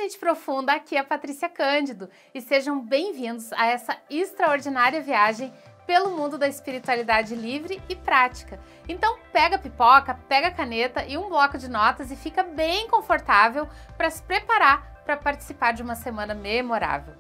gente profunda, aqui é a Patrícia Cândido e sejam bem-vindos a essa extraordinária viagem pelo mundo da espiritualidade livre e prática. Então pega a pipoca, pega a caneta e um bloco de notas e fica bem confortável para se preparar para participar de uma semana memorável.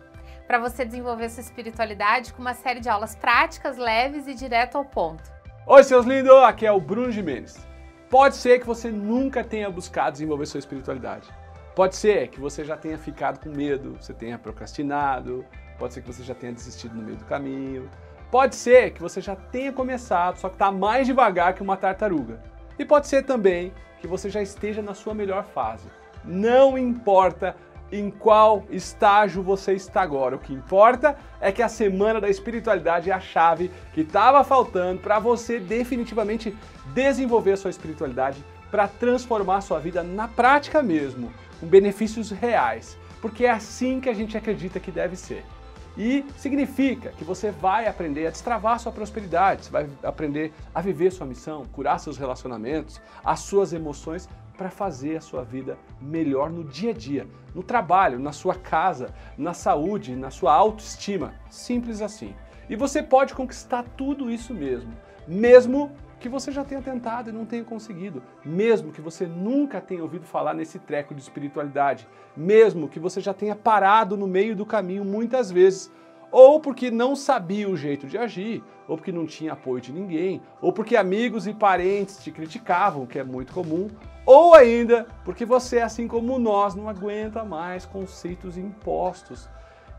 Para você desenvolver sua espiritualidade com uma série de aulas práticas, leves e direto ao ponto. Oi, seus lindos! Aqui é o Bruno Gimenez. Pode ser que você nunca tenha buscado desenvolver sua espiritualidade. Pode ser que você já tenha ficado com medo, você tenha procrastinado, pode ser que você já tenha desistido no meio do caminho, pode ser que você já tenha começado, só que está mais devagar que uma tartaruga. E pode ser também que você já esteja na sua melhor fase. Não importa em qual estágio você está agora, o que importa é que a Semana da Espiritualidade é a chave que estava faltando para você definitivamente desenvolver a sua espiritualidade, para transformar a sua vida na prática mesmo, com benefícios reais, porque é assim que a gente acredita que deve ser. E significa que você vai aprender a destravar a sua prosperidade, você vai aprender a viver sua missão, curar seus relacionamentos, as suas emoções, para fazer a sua vida melhor no dia a dia, no trabalho, na sua casa, na saúde, na sua autoestima. Simples assim. E você pode conquistar tudo isso mesmo que você já tenha tentado e não tenha conseguido, mesmo que você nunca tenha ouvido falar nesse treco de espiritualidade, mesmo que você já tenha parado no meio do caminho muitas vezes, ou porque não sabia o jeito de agir, ou porque não tinha apoio de ninguém, ou porque amigos e parentes te criticavam, que é muito comum, ou ainda porque você, assim como nós, não aguenta mais conceitos impostos,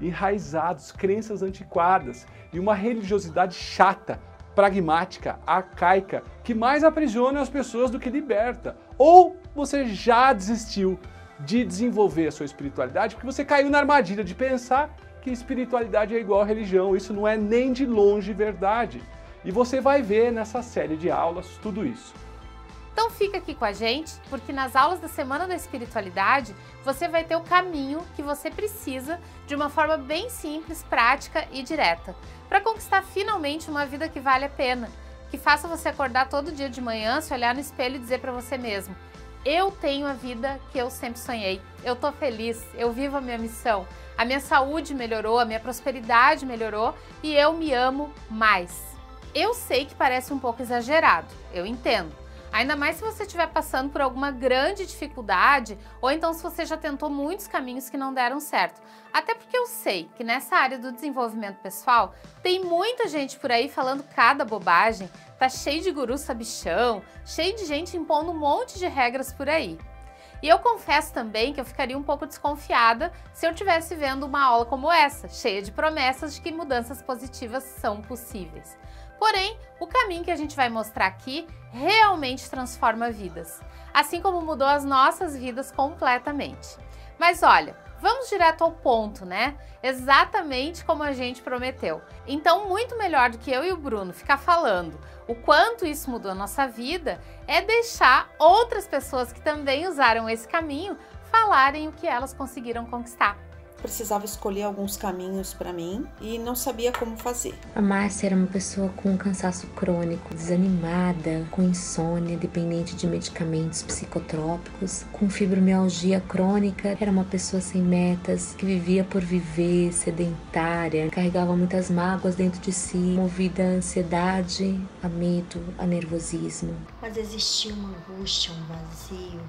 enraizados, crenças antiquadas e uma religiosidade chata, pragmática, arcaica, que mais aprisiona as pessoas do que liberta. Ou você já desistiu de desenvolver a sua espiritualidade porque você caiu na armadilha de pensar que espiritualidade é igual a religião. Isso não é nem de longe verdade. E você vai ver nessa série de aulas tudo isso. Então fica aqui com a gente, porque nas aulas da Semana da Espiritualidade você vai ter o caminho que você precisa de uma forma bem simples, prática e direta, para conquistar finalmente uma vida que vale a pena, que faça você acordar todo dia de manhã, se olhar no espelho e dizer para você mesmo: eu tenho a vida que eu sempre sonhei, eu tô feliz, eu vivo a minha missão, a minha saúde melhorou, a minha prosperidade melhorou e eu me amo mais. Eu sei que parece um pouco exagerado, eu entendo. Ainda mais se você estiver passando por alguma grande dificuldade ou então se você já tentou muitos caminhos que não deram certo. Até porque eu sei que nessa área do desenvolvimento pessoal tem muita gente por aí falando cada bobagem, tá cheio de guru sabichão, cheio de gente impondo um monte de regras por aí. E eu confesso também que eu ficaria um pouco desconfiada se eu estivesse vendo uma aula como essa, cheia de promessas de que mudanças positivas são possíveis. Porém, o caminho que a gente vai mostrar aqui realmente transforma vidas, assim como mudou as nossas vidas completamente. Mas olha, vamos direto ao ponto, né? Exatamente como a gente prometeu. Então, muito melhor do que eu e o Bruno ficar falando o quanto isso mudou a nossa vida, é deixar outras pessoas que também usaram esse caminho falarem o que elas conseguiram conquistar. Precisava escolher alguns caminhos para mim e não sabia como fazer. A Márcia era uma pessoa com cansaço crônico, desanimada, com insônia, dependente de medicamentos psicotrópicos, com fibromialgia crônica, era uma pessoa sem metas, que vivia por viver, sedentária, carregava muitas mágoas dentro de si, movida a ansiedade, a medo, a nervosismo. Mas existia uma angústia, um vazio,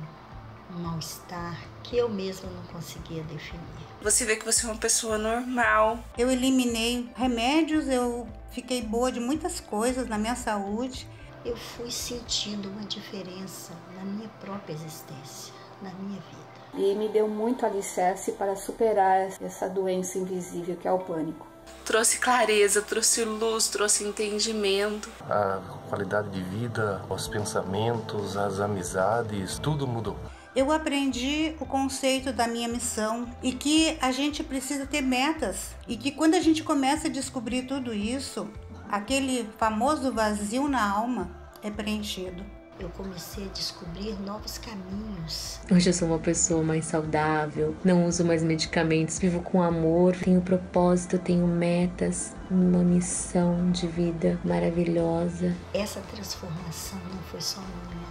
um mal-estar que eu mesma não conseguia definir. Você vê que você é uma pessoa normal. Eu eliminei remédios, eu fiquei boa de muitas coisas na minha saúde. Eu fui sentindo uma diferença na minha própria existência, na minha vida. E me deu muito alicerce para superar essa doença invisível que é o pânico. Trouxe clareza, trouxe luz, trouxe entendimento. A qualidade de vida, os pensamentos, as amizades, tudo mudou. Eu aprendi o conceito da minha missão e que a gente precisa ter metas e que quando a gente começa a descobrir tudo isso, aquele famoso vazio na alma é preenchido. Eu comecei a descobrir novos caminhos. Hoje eu sou uma pessoa mais saudável, não uso mais medicamentos, vivo com amor, tenho propósito, tenho metas, uma missão de vida maravilhosa. Essa transformação não foi só minha,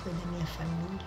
foi da minha família,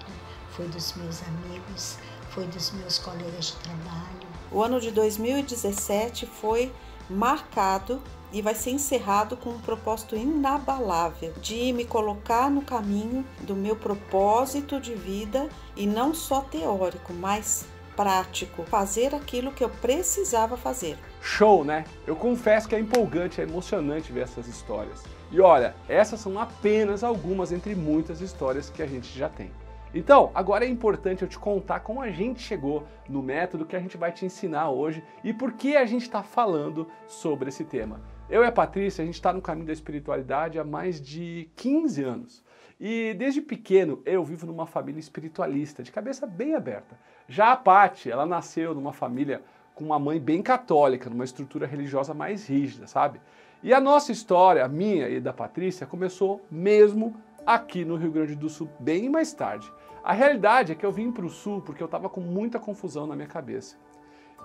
foi dos meus amigos, foi dos meus colegas de trabalho. O ano de 2017 foi marcado e vai ser encerrado com um propósito inabalável de me colocar no caminho do meu propósito de vida, e não só teórico, mas prático, fazer aquilo que eu precisava fazer. Show, né? Eu confesso que é empolgante, é emocionante ver essas histórias. E olha, essas são apenas algumas entre muitas histórias que a gente já tem. Então, agora é importante eu te contar como a gente chegou no método que a gente vai te ensinar hoje e por que a gente está falando sobre esse tema. Eu e a Patrícia, a gente está no caminho da espiritualidade há mais de 15 anos. E desde pequeno eu vivo numa família espiritualista, de cabeça bem aberta. Já a Paty, ela nasceu numa família com uma mãe bem católica, numa estrutura religiosa mais rígida, sabe? E a nossa história, a minha e da Patrícia, começou mesmo aqui no Rio Grande do Sul, bem mais tarde. A realidade é que eu vim para o Sul porque eu estava com muita confusão na minha cabeça.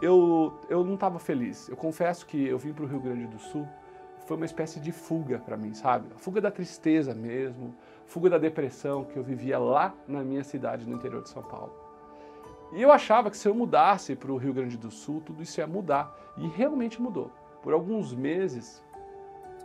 Eu não estava feliz. Eu confesso que eu vim para o Rio Grande do Sul, foi uma espécie de fuga para mim, sabe? A fuga da tristeza mesmo, fuga da depressão que eu vivia lá na minha cidade, no interior de São Paulo. E eu achava que se eu mudasse para o Rio Grande do Sul, tudo isso ia mudar. E realmente mudou. Por alguns meses,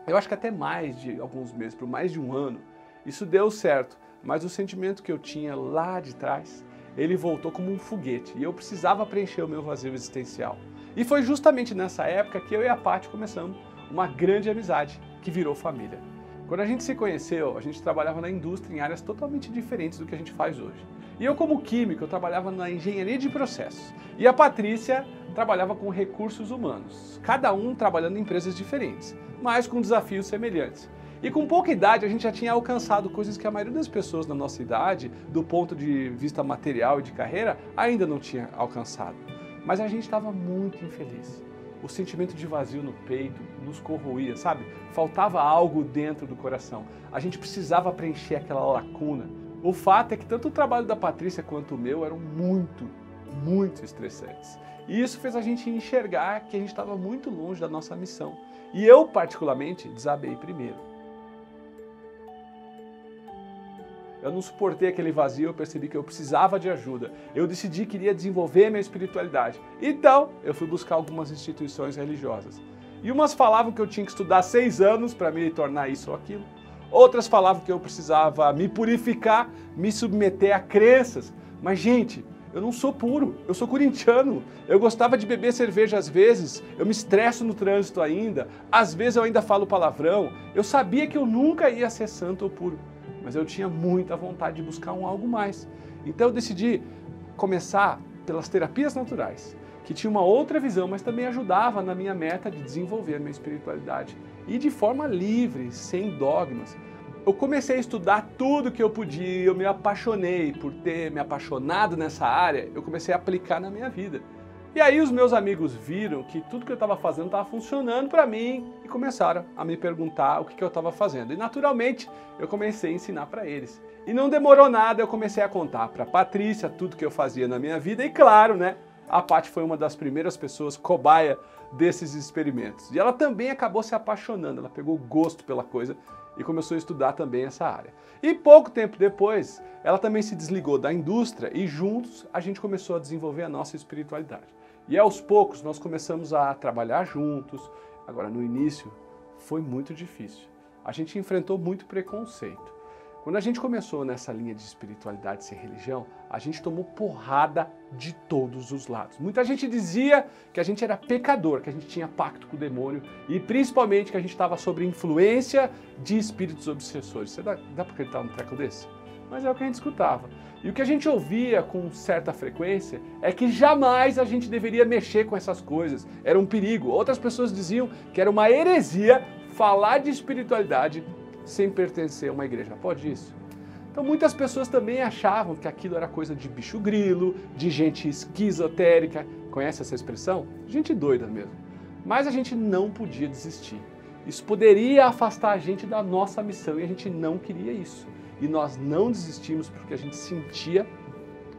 eu acho que até mais de alguns meses, por mais de um ano, isso deu certo. Mas o sentimento que eu tinha lá de trás, ele voltou como um foguete. E eu precisava preencher o meu vazio existencial. E foi justamente nessa época que eu e a Paty começamos uma grande amizade, que virou família. Quando a gente se conheceu, a gente trabalhava na indústria em áreas totalmente diferentes do que a gente faz hoje. E eu, como químico, eu trabalhava na engenharia de processos. E a Patrícia trabalhava com recursos humanos. Cada um trabalhando em empresas diferentes, mas com desafios semelhantes. E com pouca idade a gente já tinha alcançado coisas que a maioria das pessoas na nossa idade, do ponto de vista material e de carreira, ainda não tinha alcançado. Mas a gente estava muito infeliz. O sentimento de vazio no peito nos corroía, sabe? Faltava algo dentro do coração. A gente precisava preencher aquela lacuna. O fato é que tanto o trabalho da Patrícia quanto o meu eram muito estressantes. E isso fez a gente enxergar que a gente estava muito longe da nossa missão. E eu, particularmente, desabei primeiro. Eu não suportei aquele vazio, eu percebi que eu precisava de ajuda. Eu decidi que iria desenvolver minha espiritualidade. Então, eu fui buscar algumas instituições religiosas. E umas falavam que eu tinha que estudar 6 anos para me tornar isso ou aquilo. Outras falavam que eu precisava me purificar, me submeter a crenças. Mas, gente, eu não sou puro, eu sou corintiano. Eu gostava de beber cerveja às vezes, eu me estresso no trânsito ainda, às vezes eu ainda falo palavrão. Eu sabia que eu nunca ia ser santo ou puro. Mas eu tinha muita vontade de buscar algo mais. Então eu decidi começar pelas terapias naturais, que tinha uma outra visão, mas também ajudava na minha meta de desenvolver a minha espiritualidade. E de forma livre, sem dogmas. Eu comecei a estudar tudo que eu podia, eu me apaixonei por ter me apaixonado nessa área, eu comecei a aplicar na minha vida. E aí os meus amigos viram que tudo que eu estava fazendo estava funcionando para mim e começaram a me perguntar o que eu estava fazendo. E naturalmente eu comecei a ensinar para eles. E não demorou nada, eu comecei a contar para a Patrícia tudo que eu fazia na minha vida e claro, né, a Paty foi uma das primeiras pessoas cobaia desses experimentos. E ela também acabou se apaixonando, ela pegou gosto pela coisa e começou a estudar também essa área. E pouco tempo depois, ela também se desligou da indústria e juntos a gente começou a desenvolver a nossa espiritualidade. E aos poucos nós começamos a trabalhar juntos. Agora, no início, foi muito difícil. A gente enfrentou muito preconceito. Quando a gente começou nessa linha de espiritualidade sem religião, a gente tomou porrada de todos os lados. Muita gente dizia que a gente era pecador, que a gente tinha pacto com o demônio e principalmente que a gente estava sob influência de espíritos obsessores. Você dá para acreditar num treco desse? Mas é o que a gente escutava. E o que a gente ouvia com certa frequência é que jamais a gente deveria mexer com essas coisas. Era um perigo. Outras pessoas diziam que era uma heresia falar de espiritualidade sem pertencer a uma igreja. Pode isso? Então muitas pessoas também achavam que aquilo era coisa de bicho grilo, de gente esquizotérica. Conhece essa expressão? Gente doida mesmo. Mas a gente não podia desistir. Isso poderia afastar a gente da nossa missão e a gente não queria isso. E nós não desistimos porque a gente sentia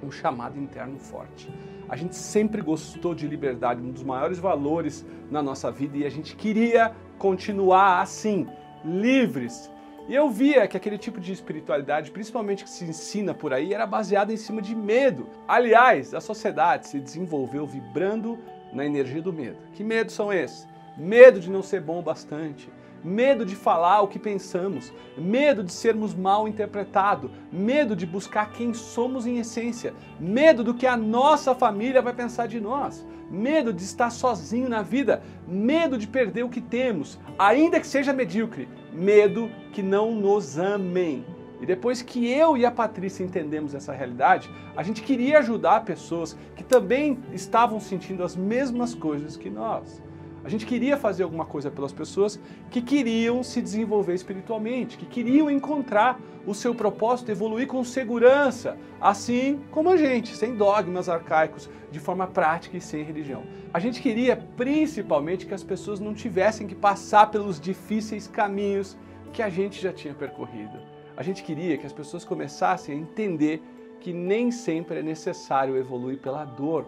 um chamado interno forte. A gente sempre gostou de liberdade, um dos maiores valores na nossa vida, e a gente queria continuar assim, livres. E eu via que aquele tipo de espiritualidade, principalmente que se ensina por aí, era baseada em cima de medo. Aliás, a sociedade se desenvolveu vibrando na energia do medo. Que medos são esses? Medo de não ser bom o bastante, medo de falar o que pensamos, medo de sermos mal interpretados, medo de buscar quem somos em essência, medo do que a nossa família vai pensar de nós, medo de estar sozinho na vida, medo de perder o que temos, ainda que seja medíocre, medo que não nos amem. E depois que eu e a Patrícia entendemos essa realidade, a gente queria ajudar pessoas que também estavam sentindo as mesmas coisas que nós. A gente queria fazer alguma coisa pelas pessoas que queriam se desenvolver espiritualmente, que queriam encontrar o seu propósito, evoluir com segurança, assim como a gente, sem dogmas arcaicos, de forma prática e sem religião. A gente queria principalmente que as pessoas não tivessem que passar pelos difíceis caminhos que a gente já tinha percorrido. A gente queria que as pessoas começassem a entender que nem sempre é necessário evoluir pela dor,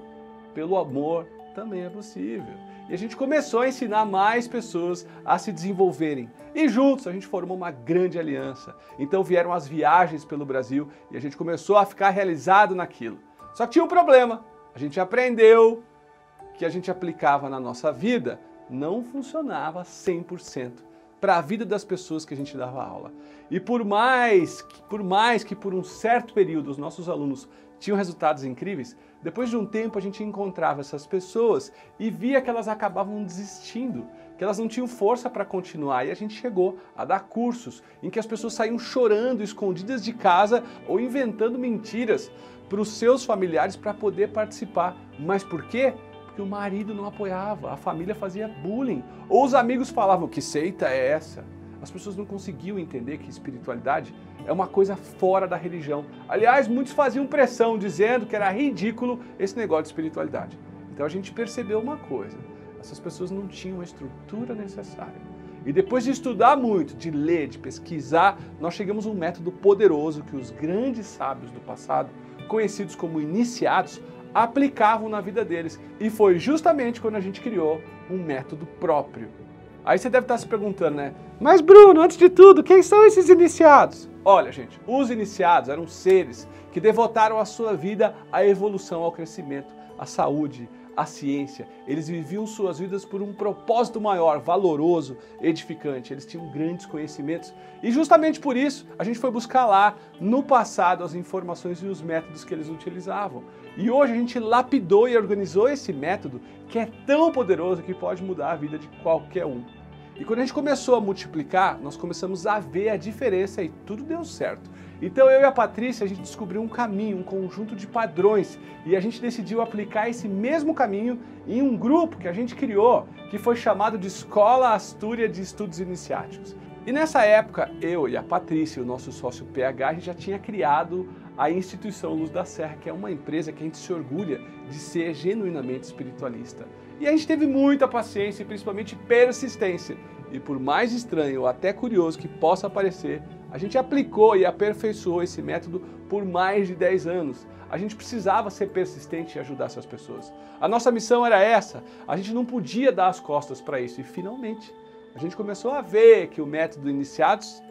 pelo amor também é possível. E a gente começou a ensinar mais pessoas a se desenvolverem. E juntos a gente formou uma grande aliança. Então vieram as viagens pelo Brasil e a gente começou a ficar realizado naquilo. Só que tinha um problema. A gente aprendeu que a gente aplicava na nossa vida não funcionava 100% para a vida das pessoas que a gente dava aula. E por mais que por um certo período os nossos alunos tinham resultados incríveis, depois de um tempo a gente encontrava essas pessoas e via que elas acabavam desistindo, que elas não tinham força para continuar. E a gente chegou a dar cursos em que as pessoas saíam chorando, escondidas de casa ou inventando mentiras para os seus familiares para poder participar. Mas por quê? Porque o marido não apoiava, a família fazia bullying, ou os amigos falavam, que seita é essa? As pessoas não conseguiam entender que espiritualidade é uma coisa fora da religião. Aliás, muitos faziam pressão, dizendo que era ridículo esse negócio de espiritualidade. Então a gente percebeu uma coisa, essas pessoas não tinham a estrutura necessária. E depois de estudar muito, de ler, de pesquisar, nós chegamos a um método poderoso que os grandes sábios do passado, conhecidos como iniciados, aplicavam na vida deles. E foi justamente quando a gente criou um método próprio. Aí você deve estar se perguntando, né? Mas Bruno, antes de tudo, quem são esses iniciados? Olha, gente, os iniciados eram seres que devotaram a sua vida à evolução, ao crescimento, à saúde, à ciência. Eles viviam suas vidas por um propósito maior, valoroso, edificante. Eles tinham grandes conhecimentos e justamente por isso a gente foi buscar lá, no passado, as informações e os métodos que eles utilizavam. E hoje a gente lapidou e organizou esse método que é tão poderoso que pode mudar a vida de qualquer um. E quando a gente começou a multiplicar, nós começamos a ver a diferença e tudo deu certo. Então eu e a Patrícia, a gente descobriu um caminho, um conjunto de padrões e a gente decidiu aplicar esse mesmo caminho em um grupo que a gente criou, que foi chamado de Escola Astúria de Estudos Iniciáticos. E nessa época, eu e a Patrícia, o nosso sócio PH, a gente já tinha criado a Instituição Luz da Serra, que é uma empresa que a gente se orgulha de ser genuinamente espiritualista. E a gente teve muita paciência e principalmente persistência. E por mais estranho ou até curioso que possa parecer, a gente aplicou e aperfeiçoou esse método por mais de 10 anos. A gente precisava ser persistente e ajudar essas pessoas. A nossa missão era essa, a gente não podia dar as costas para isso. E finalmente, a gente começou a ver que o método Iniciados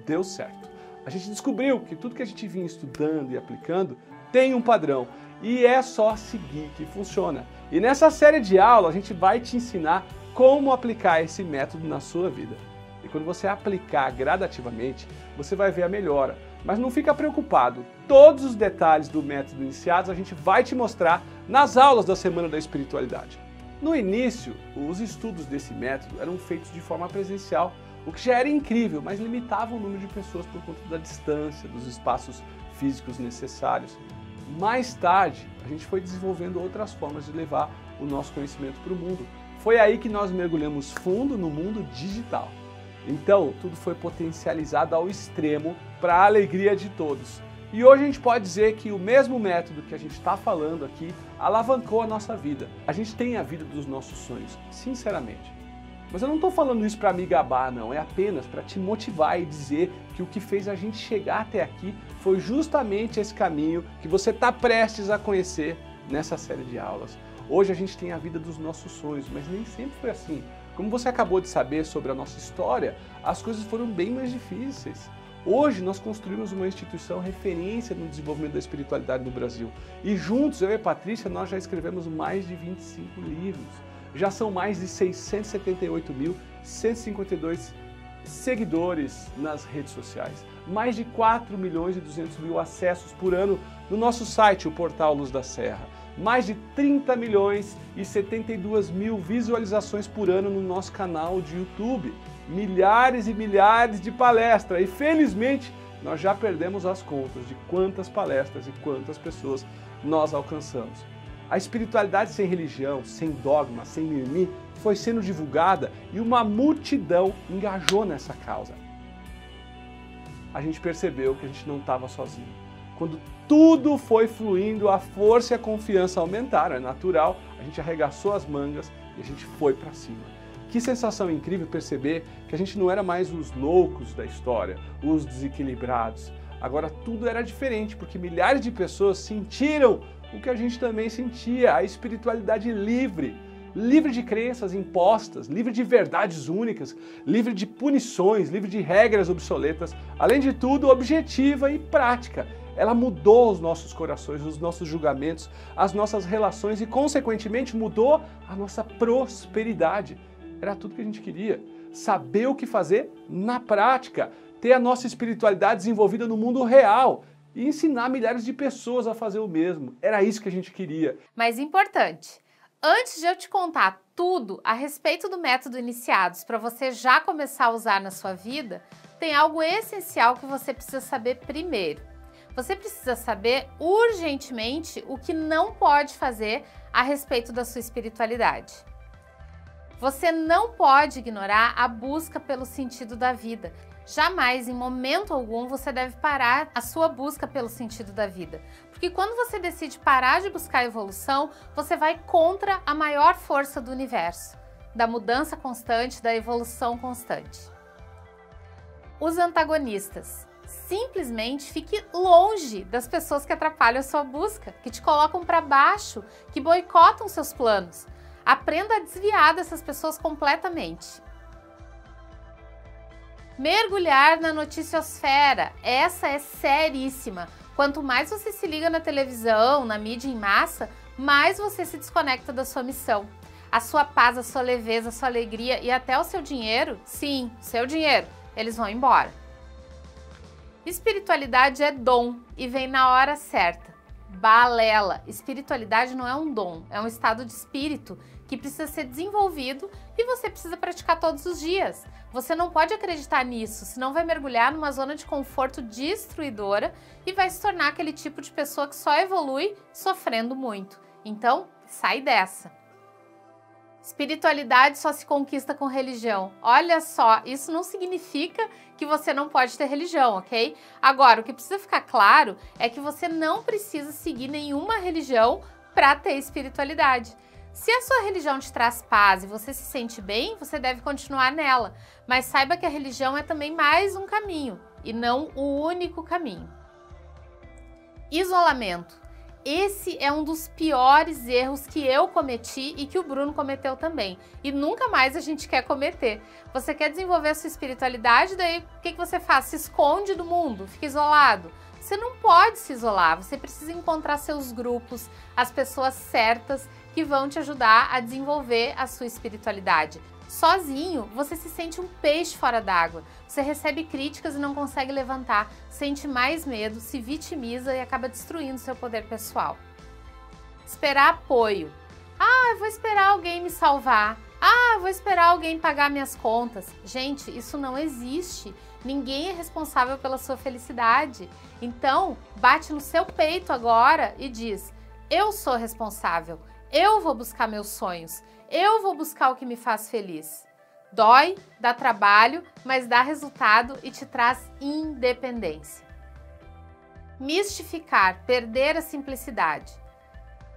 deu certo. A gente descobriu que tudo que a gente vinha estudando e aplicando tem um padrão. E é só seguir que funciona. E nessa série de aulas a gente vai te ensinar como aplicar esse método na sua vida. E quando você aplicar gradativamente, você vai ver a melhora. Mas não fica preocupado, todos os detalhes do método Iniciados a gente vai te mostrar nas aulas da Semana da Espiritualidade. No início, os estudos desse método eram feitos de forma presencial, o que já era incrível, mas limitava o número de pessoas por conta da distância, dos espaços físicos necessários. Mais tarde, a gente foi desenvolvendo outras formas de levar o nosso conhecimento para o mundo. Foi aí que nós mergulhamos fundo no mundo digital. Então, tudo foi potencializado ao extremo para a alegria de todos. E hoje a gente pode dizer que o mesmo método que a gente está falando aqui alavancou a nossa vida. A gente tem a vida dos nossos sonhos, sinceramente. Mas eu não estou falando isso para me gabar, não. É apenas para te motivar e dizer que o que fez a gente chegar até aqui foi justamente esse caminho que você está prestes a conhecer nessa série de aulas. Hoje a gente tem a vida dos nossos sonhos, mas nem sempre foi assim. Como você acabou de saber sobre a nossa história, as coisas foram bem mais difíceis. Hoje nós construímos uma instituição referência no desenvolvimento da espiritualidade no Brasil. E juntos, eu e a Patrícia, nós já escrevemos mais de 25 livros. Já são mais de 678.152 seguidores nas redes sociais. Mais de 4.200.000 acessos por ano no nosso site, o portal Luz da Serra. Mais de 30.072.000 visualizações por ano no nosso canal de YouTube. Milhares e milhares de palestras. E felizmente nós já perdemos as contas de quantas palestras e quantas pessoas nós alcançamos. A espiritualidade sem religião, sem dogma, sem mimimi, foi sendo divulgada e uma multidão engajou nessa causa. A gente percebeu que a gente não estava sozinho. Quando tudo foi fluindo, a força e a confiança aumentaram, é natural, a gente arregaçou as mangas e a gente foi para cima. Que sensação incrível perceber que a gente não era mais os loucos da história, os desequilibrados. Agora tudo era diferente, porque milhares de pessoas sentiram o que a gente também sentia, a espiritualidade livre. Livre de crenças impostas, livre de verdades únicas, livre de punições, livre de regras obsoletas, além de tudo, objetiva e prática. Ela mudou os nossos corações, os nossos julgamentos, as nossas relações e, consequentemente, mudou a nossa prosperidade. Era tudo que a gente queria. Saber o que fazer na prática, ter a nossa espiritualidade desenvolvida no mundo real e ensinar milhares de pessoas a fazer o mesmo. Era isso que a gente queria. Mas importante, antes de eu te contar tudo a respeito do método Iniciados para você já começar a usar na sua vida, tem algo essencial que você precisa saber primeiro. Você precisa saber urgentemente o que não pode fazer a respeito da sua espiritualidade. Você não pode ignorar a busca pelo sentido da vida. Jamais, em momento algum, você deve parar a sua busca pelo sentido da vida. Porque quando você decide parar de buscar evolução, você vai contra a maior força do universo, da mudança constante, da evolução constante. Os antagonistas. Simplesmente fique longe das pessoas que atrapalham a sua busca, que te colocam para baixo, que boicotam seus planos. Aprenda a desviar dessas pessoas completamente. Mergulhar na noticiosfera, essa é seríssima. Quanto mais você se liga na televisão, na mídia em massa, mais você se desconecta da sua missão. A sua paz, a sua leveza, a sua alegria e até o seu dinheiro, sim, seu dinheiro, eles vão embora. Espiritualidade é dom e vem na hora certa. Balela! Espiritualidade não é um dom, é um estado de espírito que precisa ser desenvolvido e você precisa praticar todos os dias. Você não pode acreditar nisso, senão vai mergulhar numa zona de conforto destruidora e vai se tornar aquele tipo de pessoa que só evolui sofrendo muito. Então, sai dessa. Espiritualidade só se conquista com religião. Olha só, isso não significa que você não pode ter religião, ok? Agora, o que precisa ficar claro é que você não precisa seguir nenhuma religião para ter espiritualidade. Se a sua religião te traz paz e você se sente bem, você deve continuar nela. Mas saiba que a religião é também mais um caminho e não o único caminho. Isolamento. Esse é um dos piores erros que eu cometi e que o Bruno cometeu também. E nunca mais a gente quer cometer. Você quer desenvolver a sua espiritualidade, daí o que você faz? Se esconde do mundo, fica isolado. Você não pode se isolar, você precisa encontrar seus grupos, as pessoas certas que vão te ajudar a desenvolver a sua espiritualidade. Sozinho, você se sente um peixe fora d'água. Você recebe críticas e não consegue levantar, sente mais medo, se vitimiza e acaba destruindo seu poder pessoal. Esperar apoio. Ah, eu vou esperar alguém me salvar. Ah, eu vou esperar alguém pagar minhas contas. Gente, isso não existe. Ninguém é responsável pela sua felicidade. Então, bate no seu peito agora e diz: eu sou responsável. Eu vou buscar meus sonhos. Eu vou buscar o que me faz feliz. Dói, dá trabalho, mas dá resultado e te traz independência. Mistificar, perder a simplicidade.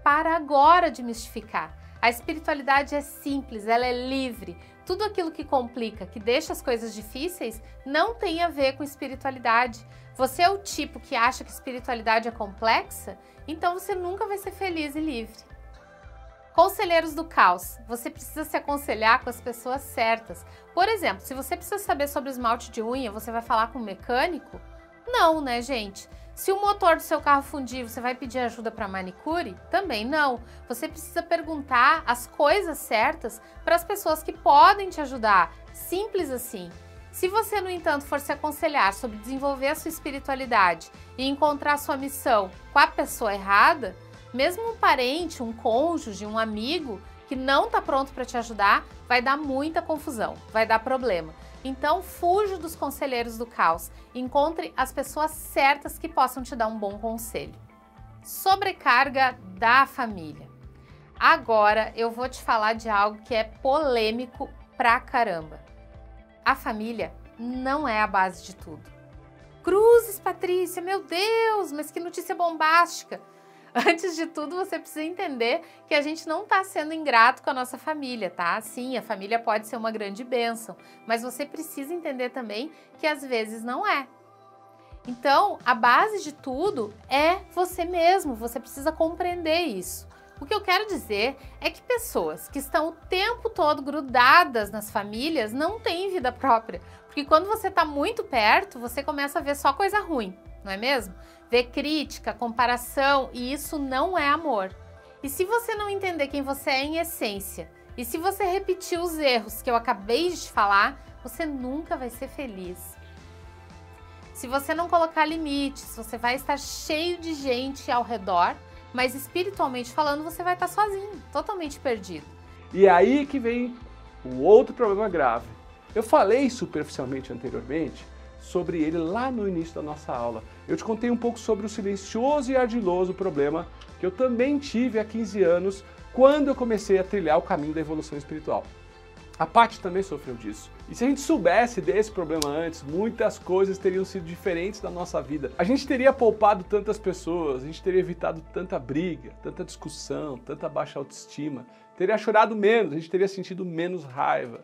Para agora de mistificar. A espiritualidade é simples, ela é livre. Tudo aquilo que complica, que deixa as coisas difíceis, não tem a ver com espiritualidade. Você é o tipo que acha que espiritualidade é complexa? Então você nunca vai ser feliz e livre. Conselheiros do caos. Você precisa se aconselhar com as pessoas certas. Por exemplo, se você precisa saber sobre esmalte de unha, você vai falar com um mecânico? Não, né, gente? Se o motor do seu carro fundir, você vai pedir ajuda para manicure? Também não. Você precisa perguntar as coisas certas para as pessoas que podem te ajudar. Simples assim. Se você, no entanto, for se aconselhar sobre desenvolver a sua espiritualidade e encontrar a sua missão com a pessoa errada, mesmo um parente, um cônjuge, um amigo que não está pronto para te ajudar, vai dar muita confusão, vai dar problema. Então, fuja dos conselheiros do caos. Encontre as pessoas certas que possam te dar um bom conselho. Sobrecarga da família. Agora eu vou te falar de algo que é polêmico pra caramba. A família não é a base de tudo. Cruzes, Patrícia, meu Deus, mas que notícia bombástica. Antes de tudo, você precisa entender que a gente não está sendo ingrato com a nossa família, tá? Sim, a família pode ser uma grande bênção, mas você precisa entender também que às vezes não é. Então, a base de tudo é você mesmo, você precisa compreender isso. O que eu quero dizer é que pessoas que estão o tempo todo grudadas nas famílias não têm vida própria, porque quando você está muito perto, você começa a ver só coisa ruim, não é mesmo? Ver crítica, comparação, e isso não é amor. E se você não entender quem você é em essência, e se você repetir os erros que eu acabei de te falar, você nunca vai ser feliz. Se você não colocar limites, você vai estar cheio de gente ao redor, mas espiritualmente falando, você vai estar sozinho, totalmente perdido. E é aí que vem o outro problema grave. Eu falei superficialmente anteriormente sobre ele lá no início da nossa aula. Eu te contei um pouco sobre o silencioso e ardiloso problema que eu também tive há 15 anos quando eu comecei a trilhar o caminho da evolução espiritual. A Paty também sofreu disso. E se a gente soubesse desse problema antes, muitas coisas teriam sido diferentes da nossa vida. A gente teria poupado tantas pessoas, a gente teria evitado tanta briga, tanta discussão, tanta baixa autoestima, teria chorado menos, a gente teria sentido menos raiva.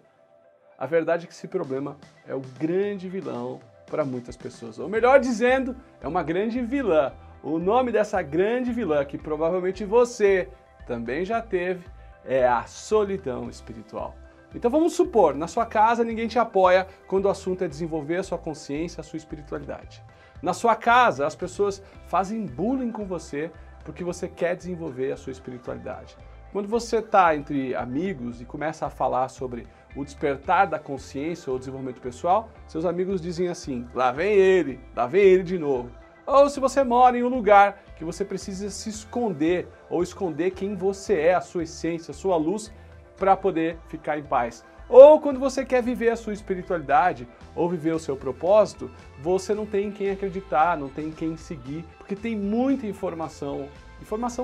A verdade é que esse problema é o grande vilão para muitas pessoas. Ou melhor dizendo, é uma grande vilã. O nome dessa grande vilã, que provavelmente você também já teve, é a solidão espiritual. Então vamos supor, na sua casa ninguém te apoia quando o assunto é desenvolver a sua consciência, a sua espiritualidade. Na sua casa as pessoas fazem bullying com você porque você quer desenvolver a sua espiritualidade. Quando você está entre amigos e começa a falar sobre o despertar da consciência ou desenvolvimento pessoal, seus amigos dizem assim, lá vem ele de novo. Ou se você mora em um lugar que você precisa se esconder ou esconder quem você é, a sua essência, a sua luz, para poder ficar em paz. Ou quando você quer viver a sua espiritualidade ou viver o seu propósito, você não tem em quem acreditar, não tem em quem seguir, porque tem muita informação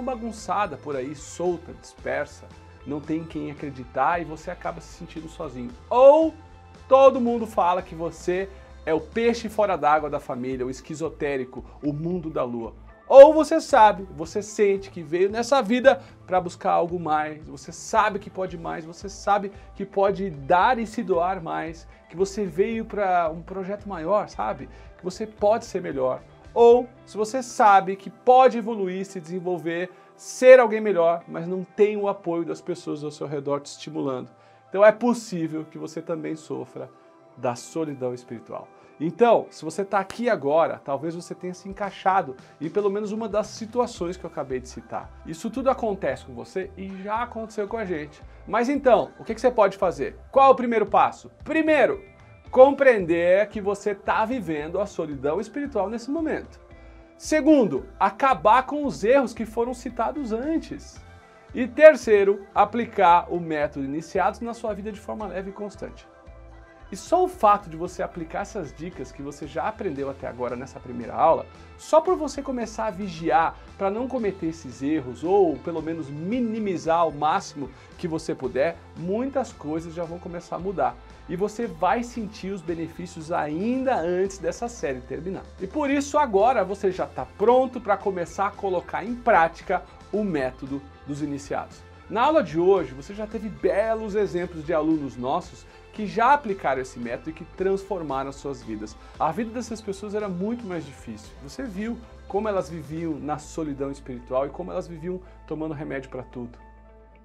bagunçada por aí, solta, dispersa, não tem em quem acreditar e você acaba se sentindo sozinho. Ou todo mundo fala que você é o peixe fora d'água da família, o esquizotérico, o mundo da lua. Ou você sabe, você sente que veio nessa vida para buscar algo mais, você sabe que pode mais, você sabe que pode dar e se doar mais, que você veio para um projeto maior, sabe? Que você pode ser melhor. Ou se você sabe que pode evoluir, se desenvolver, ser alguém melhor, mas não tem o apoio das pessoas ao seu redor te estimulando. Então é possível que você também sofra da solidão espiritual. Então, se você está aqui agora, talvez você tenha se encaixado em pelo menos uma das situações que eu acabei de citar. Isso tudo acontece com você e já aconteceu com a gente. Mas então, o que você pode fazer? Qual é o primeiro passo? Primeiro, compreender que você está vivendo a solidão espiritual nesse momento. Segundo, acabar com os erros que foram citados antes. E terceiro, aplicar o método Iniciados na sua vida de forma leve e constante. E só o fato de você aplicar essas dicas que você já aprendeu até agora nessa primeira aula, só por você começar a vigiar para não cometer esses erros ou pelo menos minimizar ao máximo que você puder, muitas coisas já vão começar a mudar. E você vai sentir os benefícios ainda antes dessa série terminar. E por isso agora você já está pronto para começar a colocar em prática o método dos iniciados. Na aula de hoje você já teve belos exemplos de alunos nossos que já aplicaram esse método e que transformaram as suas vidas. A vida dessas pessoas era muito mais difícil. Você viu como elas viviam na solidão espiritual e como elas viviam tomando remédio para tudo.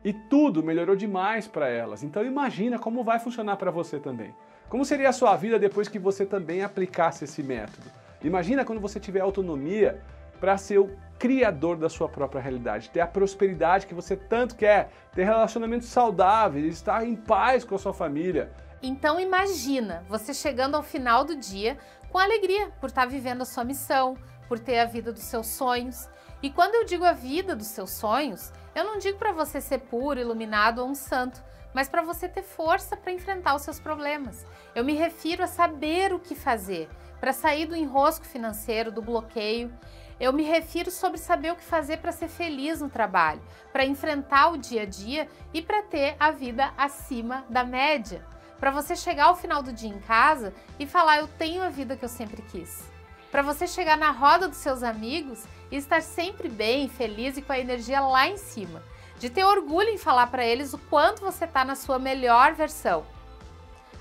e tudo melhorou demais para elas. Então imagina como vai funcionar para você também. Como seria a sua vida depois que você também aplicasse esse método? Imagina quando você tiver autonomia para ser o criador da sua própria realidade, ter a prosperidade que você tanto quer, ter relacionamentos saudáveis, estar em paz com a sua família. Então imagina você chegando ao final do dia com alegria por estar vivendo a sua missão, por ter a vida dos seus sonhos. E quando eu digo a vida dos seus sonhos, eu não digo para você ser puro, iluminado ou um santo, mas para você ter força para enfrentar os seus problemas. Eu me refiro a saber o que fazer para sair do enrosco financeiro, do bloqueio. Eu me refiro sobre saber o que fazer para ser feliz no trabalho, para enfrentar o dia a dia e para ter a vida acima da média. Para você chegar ao final do dia em casa e falar, eu tenho a vida que eu sempre quis. Para você chegar na roda dos seus amigos e estar sempre bem, feliz e com a energia lá em cima. De ter orgulho em falar para eles o quanto você está na sua melhor versão.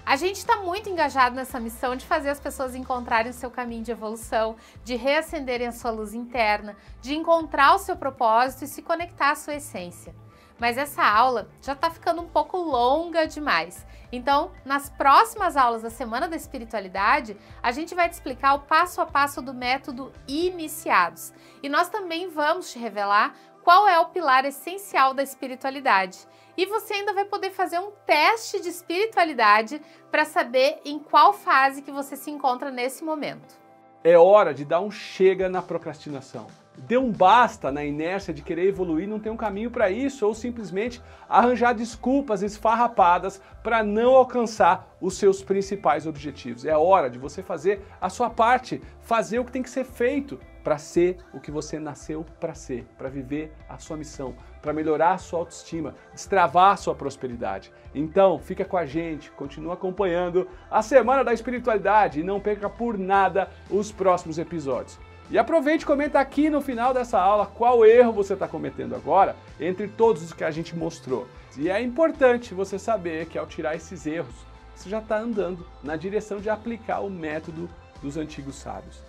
A gente está muito engajado nessa missão de fazer as pessoas encontrarem o seu caminho de evolução, de reacenderem a sua luz interna, de encontrar o seu propósito e se conectar à sua essência. Mas essa aula já está ficando um pouco longa demais. Então, nas próximas aulas da Semana da Espiritualidade, a gente vai te explicar o passo a passo do método Iniciados. E nós também vamos te revelar qual é o pilar essencial da espiritualidade. E você ainda vai poder fazer um teste de espiritualidade para saber em qual fase que você se encontra nesse momento. É hora de dar um chega na procrastinação. Dê um basta na inércia de querer evoluir, não tem um caminho para isso, ou simplesmente arranjar desculpas esfarrapadas para não alcançar os seus principais objetivos. É hora de você fazer a sua parte, fazer o que tem que ser feito para ser o que você nasceu para ser, para viver a sua missão, para melhorar a sua autoestima, destravar a sua prosperidade. Então, fica com a gente, continua acompanhando a Semana da Espiritualidade e não perca por nada os próximos episódios. E aproveite e comenta aqui no final dessa aula qual erro você está cometendo agora entre todos os que a gente mostrou. E é importante você saber que ao tirar esses erros, você já está andando na direção de aplicar o método dos antigos sábios.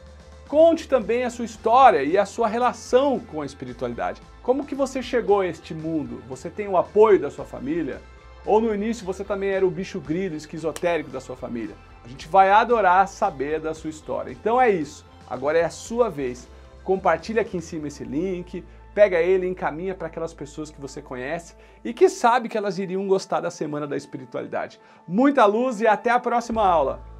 Conte também a sua história e a sua relação com a espiritualidade. Como que você chegou a este mundo? Você tem o apoio da sua família? Ou no início você também era o bicho grilo esquizotérico da sua família? A gente vai adorar saber da sua história. Então é isso. Agora é a sua vez. Compartilha aqui em cima esse link, pega ele e encaminha para aquelas pessoas que você conhece e que sabe que elas iriam gostar da Semana da Espiritualidade. Muita luz e até a próxima aula!